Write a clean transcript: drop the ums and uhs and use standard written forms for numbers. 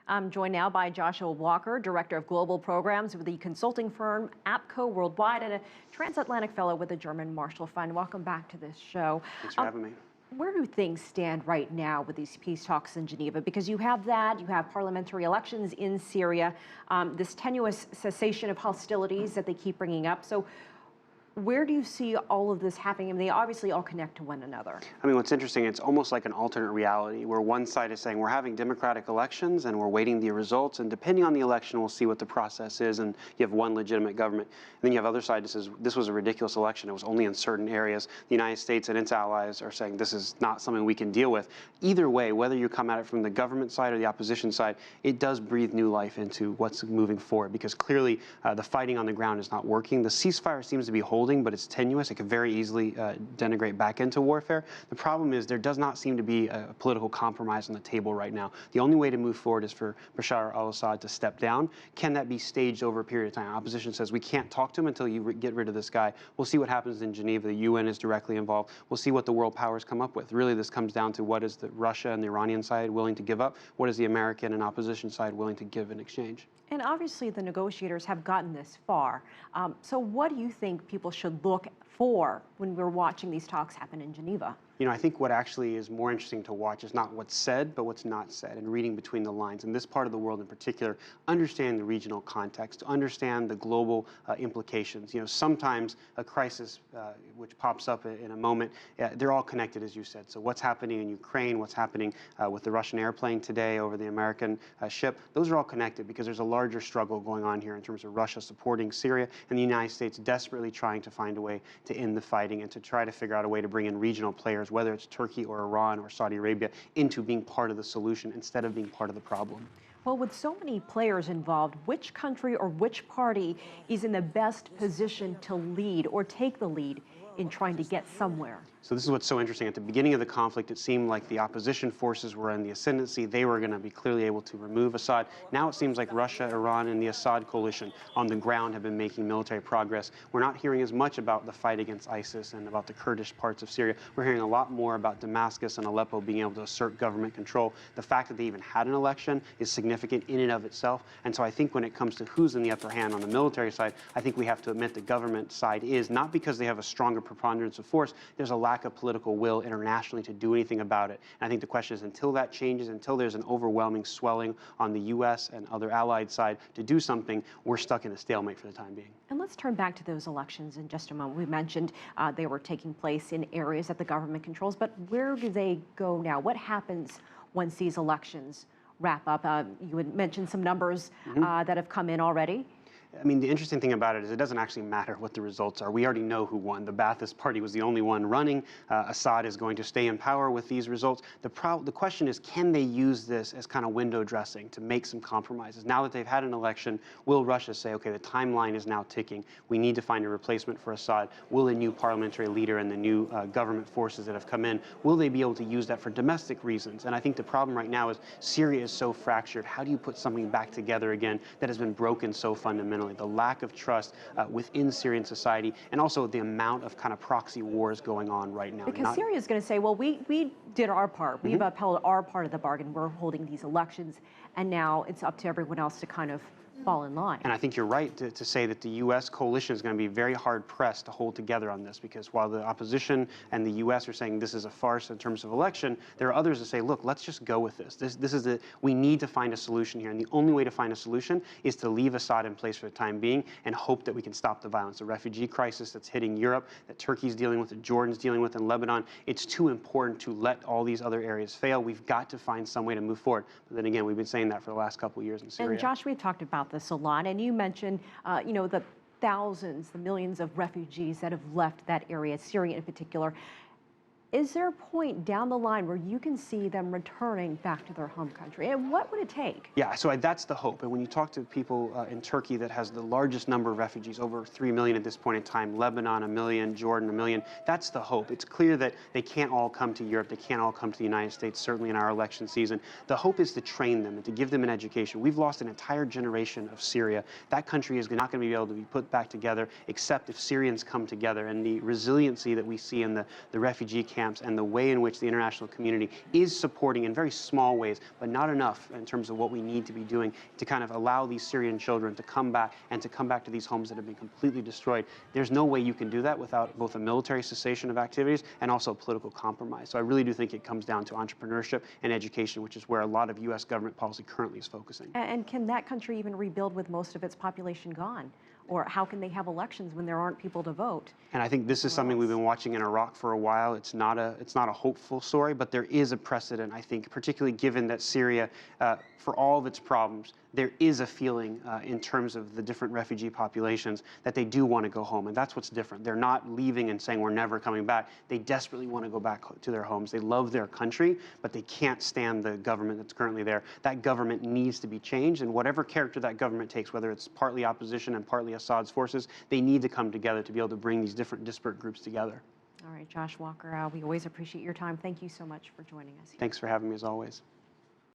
I'm joined now by Joshua Walker, Director of Global Programs with the consulting firm APCO Worldwide and a Transatlantic Fellow with the German Marshall Fund. Welcome back to this show. Thanks for having me. Where do things stand right now with these peace talks in Geneva? Because you have parliamentary elections in Syria, this tenuous cessation of hostilities that they keep bringing up. So where do you see all of this happening? I mean, they obviously all connect to one another. I mean, what's interesting, it's almost like an alternate reality where one side is saying we're having democratic elections and we're waiting the results, and depending on the election, we'll see what the process is, and you have one legitimate government. And then you have other side that says this was a ridiculous election. It was only in certain areas. The United States and its allies are saying this is not something we can deal with. Either way, whether you come at it from the government side or the opposition side, it does breathe new life into what's moving forward, because clearly the fighting on the ground is not working. The ceasefire seems to be holding, but it's tenuous. It could very easily denigrate back into warfare. The problem is there does not seem to be a political compromise on the table right now. The only way to move forward is for Bashar al-Assad to step down. Can that be staged over a period of time? Opposition says we can't talk to him until you get rid of this guy. We'll see what happens in Geneva. The UN is directly involved. We'll see what the world powers come up with. Really, this comes down to what is the Russia and the Iranian side willing to give up? What is the American and opposition side willing to give in exchange? And obviously the negotiators have gotten this far. So what do you think people should look for when we're watching these talks happen in Geneva? You know, I think what actually is more interesting to watch is not what's said, but what's not said, and reading between the lines. In this part of the world in particular, understand the regional context, understand the global implications. You know, sometimes a crisis which pops up in a moment, they're all connected, as you said. So what's happening in Ukraine, what's happening with the Russian airplane today over the American ship, those are all connected because there's a larger struggle going on here in terms of Russia supporting Syria and the United States desperately trying to find a way to end the fighting and to try to figure out a way to bring in regional players, whether it's Turkey or Iran or Saudi Arabia, into being part of the solution instead of being part of the problem. Well, with so many players involved, which country or which party is in the best position to lead or take the lead in trying to get somewhere? So this is what's so interesting. At the beginning of the conflict, it seemed like the opposition forces were in the ascendancy. They were going to be clearly able to remove Assad. Now it seems like Russia, Iran, and the Assad coalition on the ground have been making military progress. We're not hearing as much about the fight against ISIS and about the Kurdish parts of Syria. We're hearing a lot more about Damascus and Aleppo being able to assert government control. The fact that they even had an election is significant in and of itself. And so I think when it comes to who's in the upper hand on the military side, I think we have to admit the government side is, not because they have a stronger preponderance of force, there's a lack of political will internationally to do anything about it. And I think the question is, until that changes, until there's an overwhelming swelling on the U.S. and other allied side to do something, we're stuck in a stalemate for the time being. And let's turn back to those elections in just a moment. We mentioned they were taking place in areas that the government controls, but where do they go now? What happens once these elections wrap up? You had mentioned some numbers that have come in already. I mean, the interesting thing about it is it doesn't actually matter what the results are. We already know who won. The Ba'athist Party was the only one running. Assad is going to stay in power with these results. The question is, can they use this as kind of window dressing to make some compromises? Now that they've had an election, will Russia say, okay, the timeline is now ticking. We need to find a replacement for Assad. Will a new parliamentary leader and the new government forces that have come in, will they be able to use that for domestic reasons? And I think the problem right now is Syria is so fractured. How do you put something back together again that has been broken so fundamentally? The lack of trust within Syrian society, and also the amount of kind of proxy wars going on right now. Because Syria is going to say, well, we did our part. We've upheld our part of the bargain. We're holding these elections, and now it's up to everyone else to kind of fall in line. And I think you're right to say that the U.S. coalition is going to be very hard-pressed to hold together on this, because while the opposition and the U.S. are saying this is a farce in terms of election, there are others that say, look, let's just go with this. We need to find a solution here, and the only way to find a solution is to leave Assad in place for the time being and hope that we can stop the violence. The refugee crisis that's hitting Europe, that Turkey's dealing with, that Jordan's dealing with, and Lebanon, it's too important to let all these other areas fail. We've got to find some way to move forward. But then again, we've been saying that for the last couple of years in Syria. And Josh, we've talked about this a lot, and you mentioned, the thousands, the millions of refugees that have left that area, Syria in particular. Is there a point down the line where you can see them returning back to their home country? And what would it take? Yeah, so that's the hope. And when you talk to people in Turkey that has the largest number of refugees, over 3 million at this point in time, Lebanon 1 million, Jordan 1 million, that's the hope. It's clear that they can't all come to Europe, they can't all come to the United States, certainly in our election season. The hope is to train them and to give them an education. We've lost an entire generation of Syria. That country is not going to be able to be put back together except if Syrians come together. And the resiliency that we see in the refugee camps camps and the way in which the international community is supporting in very small ways, but not enough in terms of what we need to be doing to kind of allow these Syrian children to come back and to come back to these homes that have been completely destroyed. There's no way you can do that without both a military cessation of activities and also political compromise. So I really do think it comes down to entrepreneurship and education, which is where a lot of U.S. government policy currently is focusing. And can that country even rebuild with most of its population gone? Or how can they have elections when there aren't people to vote? And I think this is something we've been watching in Iraq for a while. It's not a hopeful story, but there is a precedent, I think, particularly given that Syria, for all of its problems, there is a feeling in terms of the different refugee populations that they do want to go home. And that's what's different. They're not leaving and saying we're never coming back. They desperately want to go back to their homes. They love their country, but they can't stand the government that's currently there. That government needs to be changed. And whatever character that government takes, whether it's partly opposition and partly Assad's forces, they need to come together to be able to bring these different disparate groups together. All right, Josh Walker, we always appreciate your time. Thank you so much for joining us here. Thanks for having me as always.